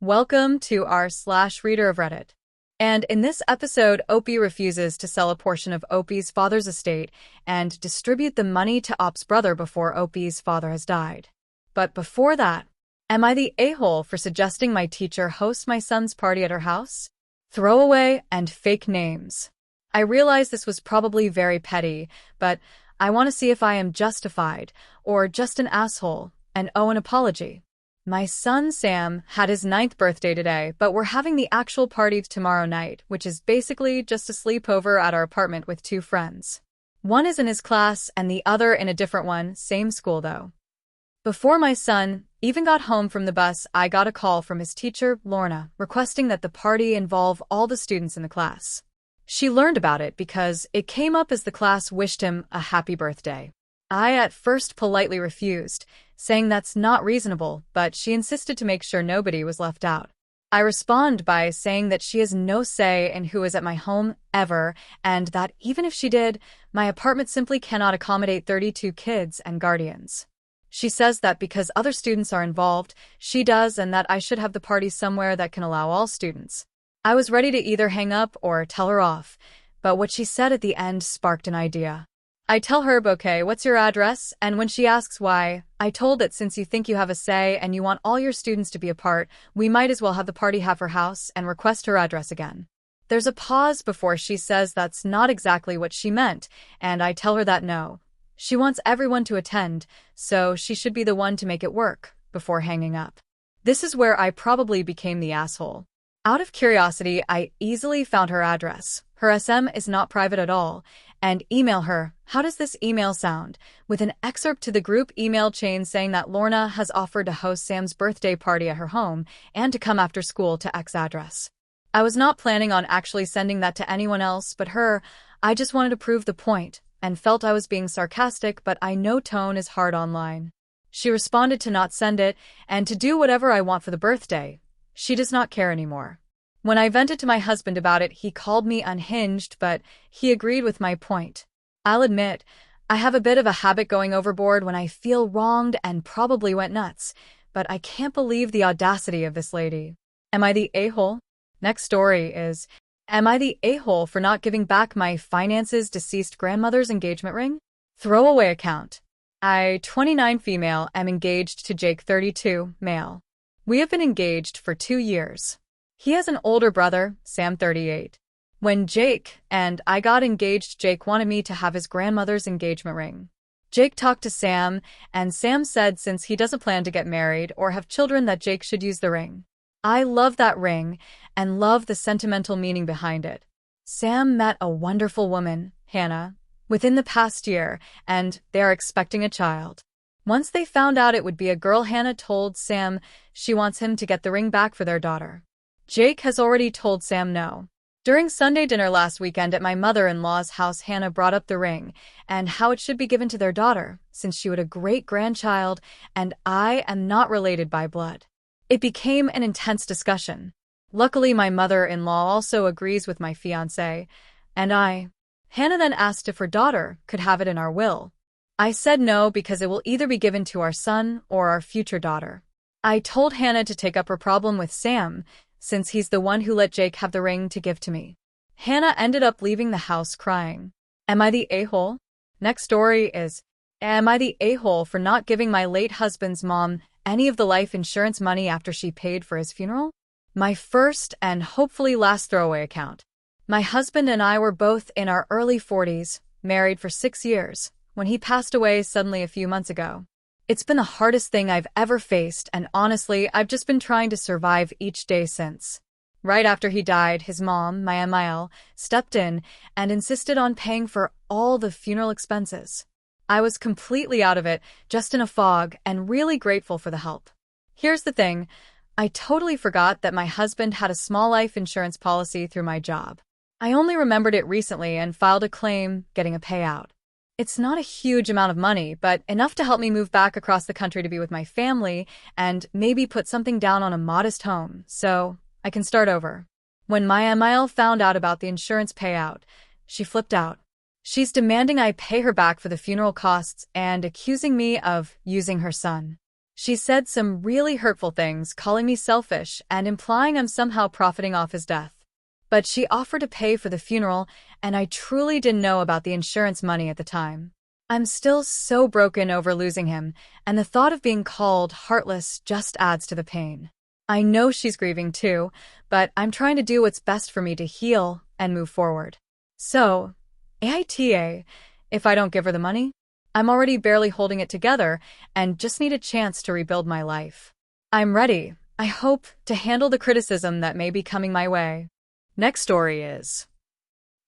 Welcome to our /reader of Reddit. And in this episode, Opie refuses to sell a portion of Opie's father's estate and distribute the money to Op's brother before Opie's father has died. But before that, am I the a-hole for suggesting my teacher host my son's party at her house? Throwaway and fake names. I realize this was probably very petty, but I want to see if I am justified or just an asshole and owe an apology. My son Sam had his 9th birthday today, but we're having the actual party tomorrow night, which is basically just a sleepover at our apartment with 2 friends. One is in his class and the other in a different one, same school though. Before my son even got home from the bus, I got a call from his teacher, Lorna, requesting that the party involve all the students in the class. She learned about it because it came up as the class wished him a happy birthday. I at first politely refused, saying that's not reasonable, but she insisted to make sure nobody was left out. I respond by saying that she has no say in who is at my home ever, and that even if she did, my apartment simply cannot accommodate 32 kids and guardians. She says that because other students are involved, she does, and that I should have the party somewhere that can allow all students. I was ready to either hang up or tell her off, but what she said at the end sparked an idea. I tell her, okay, what's your address? And when she asks why, I told that since you think you have a say and you want all your students to be a part, we might as well have the party have her house and request her address again. There's a pause before she says that's not exactly what she meant, and I tell her that no. She wants everyone to attend, so she should be the one to make it work, before hanging up. This is where I probably became the asshole. Out of curiosity, I easily found her address. Her SM is not private at all, and email her. How does this email sound? With an excerpt to the group email chain saying that Lorna has offered to host Sam's birthday party at her home and to come after school to X address. I was not planning on actually sending that to anyone else but her. I just wanted to prove the point and felt I was being sarcastic, but I know tone is hard online. She responded to not send it and to do whatever I want for the birthday. She does not care anymore. When I vented to my husband about it, he called me unhinged, but he agreed with my point. I'll admit, I have a bit of a habit going overboard when I feel wronged and probably went nuts, but I can't believe the audacity of this lady. Am I the a-hole? Next story is, am I the a-hole for not giving back my finances' deceased grandmother's engagement ring? Throwaway account. I, 29 female, am engaged to Jake, 32, male. We have been engaged for 2 years. He has an older brother, Sam, 38. When Jake and I got engaged, Jake wanted me to have his grandmother's engagement ring. Jake talked to Sam, and Sam said since he doesn't plan to get married or have children that Jake should use the ring. I love that ring and love the sentimental meaning behind it. Sam met a wonderful woman, Hannah, within the past year, and they are expecting a child. Once they found out it would be a girl, Hannah told Sam she wants him to get the ring back for their daughter. Jake has already told Sam no. During Sunday dinner last weekend at my mother-in-law's house, Hannah brought up the ring and how it should be given to their daughter, since she would a great-grandchild and I am not related by blood. It became an intense discussion. Luckily, my mother-in-law also agrees with my fiancé, and I. Hannah then asked if her daughter could have it in our will. I said no because it will either be given to our son or our future daughter. I told Hannah to take up her problem with Sam, since he's the one who let Jake have the ring to give to me. Hannah ended up leaving the house crying. Am I the a-hole? Next story is, am I the a-hole for not giving my late husband's mom any of the life insurance money after she paid for his funeral? My first and hopefully last throwaway account. My husband and I were both in our early 40s, married for 6 years, when he passed away suddenly a few months ago. It's been the hardest thing I've ever faced, and honestly, I've just been trying to survive each day since. Right after he died, his mom, my MIL, stepped in and insisted on paying for all the funeral expenses. I was completely out of it, just in a fog, and really grateful for the help. Here's the thing, I totally forgot that my husband had a small life insurance policy through my job. I only remembered it recently and filed a claim, getting a payout. It's not a huge amount of money, but enough to help me move back across the country to be with my family and maybe put something down on a modest home, so I can start over. When my MIL found out about the insurance payout, she flipped out. She's demanding I pay her back for the funeral costs and accusing me of using her son. She said some really hurtful things, calling me selfish and implying I'm somehow profiting off his death. But she offered to pay for the funeral, and I truly didn't know about the insurance money at the time. I'm still so broken over losing him, and the thought of being called heartless just adds to the pain. I know she's grieving too, but I'm trying to do what's best for me to heal and move forward. So, AITA, if I don't give her the money? I'm already barely holding it together and just need a chance to rebuild my life. I'm ready, I hope, to handle the criticism that may be coming my way. Next story is: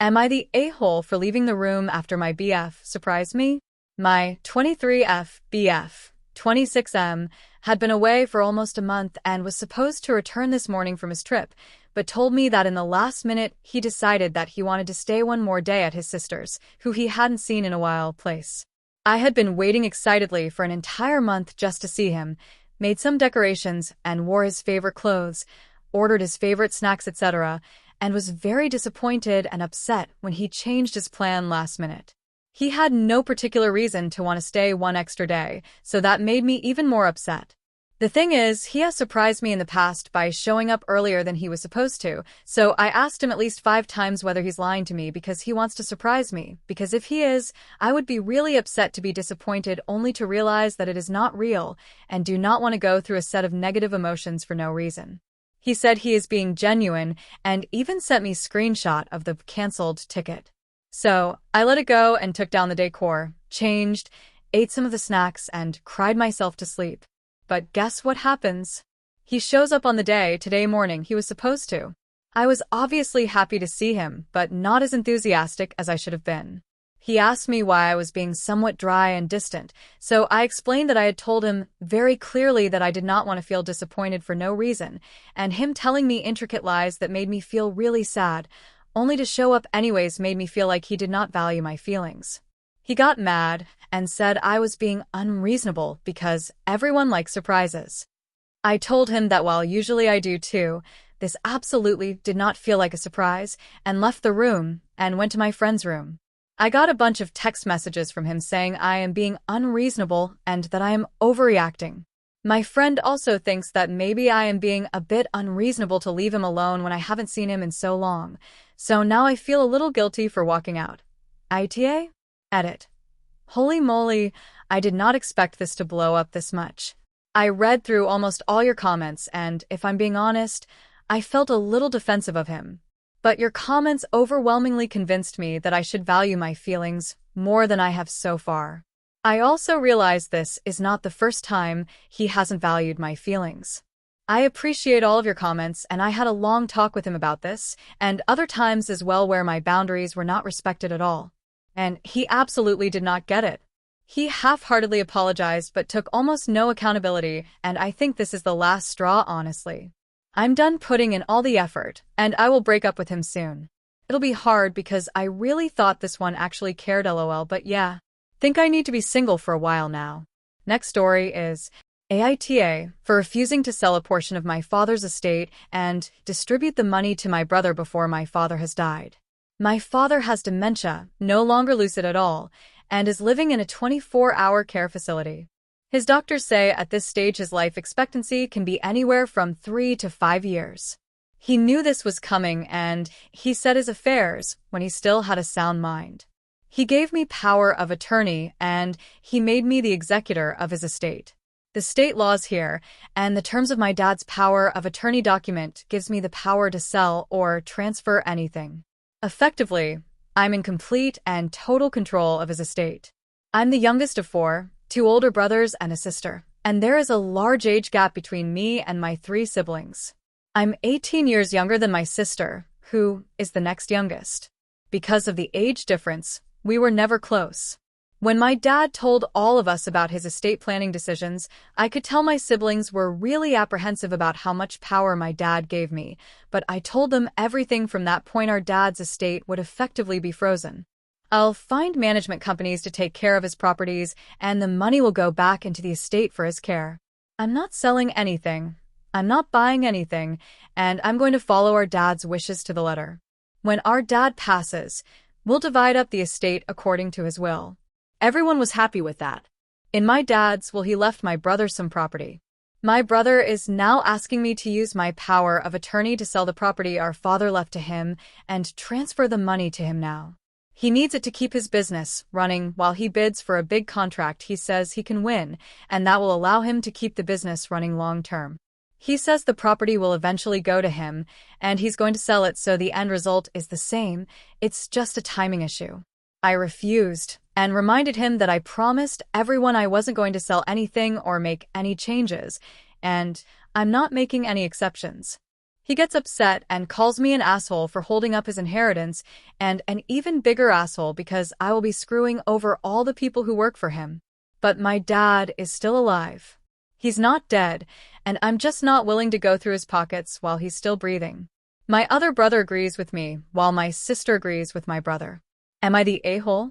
am I the a-hole for leaving the room after my BF surprised me? My 23F BF, 26M, had been away for almost a month and was supposed to return this morning from his trip, but told me that in the last minute he decided that he wanted to stay one more day at his sister's, who he hadn't seen in a while, place. I had been waiting excitedly for an entire month just to see him, made some decorations and wore his favorite clothes, ordered his favorite snacks, etc., and was very disappointed and upset when he changed his plan last minute. He had no particular reason to want to stay one extra day, so that made me even more upset. The thing is, he has surprised me in the past by showing up earlier than he was supposed to, so I asked him at least 5 times whether he's lying to me because he wants to surprise me, because if he is, I would be really upset to be disappointed only to realize that it is not real and do not want to go through a set of negative emotions for no reason. He said he is being genuine and even sent me a screenshot of the cancelled ticket. So, I let it go and took down the decor, changed, ate some of the snacks, and cried myself to sleep. But guess what happens? He shows up on the day today morning he was supposed to. I was obviously happy to see him, but not as enthusiastic as I should have been. He asked me why I was being somewhat dry and distant, so I explained that I had told him very clearly that I did not want to feel disappointed for no reason, and him telling me intricate lies that made me feel really sad, only to show up anyways made me feel like he did not value my feelings. He got mad and said I was being unreasonable because everyone likes surprises. I told him that while usually I do too, this absolutely did not feel like a surprise, and left the room and went to my friend's room. I got a bunch of text messages from him saying I am being unreasonable and that I am overreacting. My friend also thinks that maybe I am being a bit unreasonable to leave him alone when I haven't seen him in so long, so now I feel a little guilty for walking out. AITA? Edit. Holy moly, I did not expect this to blow up this much. I read through almost all your comments and, if I'm being honest, I felt a little defensive of him. But your comments overwhelmingly convinced me that I should value my feelings more than I have so far. I also realize this is not the first time he hasn't valued my feelings. I appreciate all of your comments, and I had a long talk with him about this, and other times as well where my boundaries were not respected at all. And he absolutely did not get it. He half-heartedly apologized but took almost no accountability, and I think this is the last straw, honestly. I'm done putting in all the effort, and I will break up with him soon. It'll be hard because I really thought this one actually cared, lol, but yeah. Think I need to be single for a while now. Next story is AITA for refusing to sell a portion of my father's estate and distribute the money to my brother before my father has died. My father has dementia, no longer lucid at all, and is living in a 24-hour care facility. His doctors say at this stage his life expectancy can be anywhere from 3 to 5 years. He knew this was coming and he set his affairs when he still had a sound mind. He gave me power of attorney and he made me the executor of his estate. The state laws here and the terms of my dad's power of attorney document gives me the power to sell or transfer anything. Effectively, I'm in complete and total control of his estate. I'm the youngest of 4, 2 older brothers and a sister, and there is a large age gap between me and my 3 siblings. I'm 18 years younger than my sister, who is the next youngest. Because of the age difference, we were never close. When my dad told all of us about his estate planning decisions, I could tell my siblings were really apprehensive about how much power my dad gave me, but I told them everything from that point our dad's estate would effectively be frozen. I'll find management companies to take care of his properties, and the money will go back into the estate for his care. I'm not selling anything, I'm not buying anything, and I'm going to follow our dad's wishes to the letter. When our dad passes, we'll divide up the estate according to his will. Everyone was happy with that. In my dad's will, he left my brother some property. My brother is now asking me to use my power of attorney to sell the property our father left to him and transfer the money to him now. He needs it to keep his business running while he bids for a big contract he says he can win, and that will allow him to keep the business running long term. He says the property will eventually go to him, and he's going to sell it, so the end result is the same. It's just a timing issue. I refused and reminded him that I promised everyone I wasn't going to sell anything or make any changes, and I'm not making any exceptions. He gets upset and calls me an asshole for holding up his inheritance, and an even bigger asshole because I will be screwing over all the people who work for him. But my dad is still alive. He's not dead, and I'm just not willing to go through his pockets while he's still breathing. My other brother agrees with me, while my sister agrees with my brother. Am I the a-hole?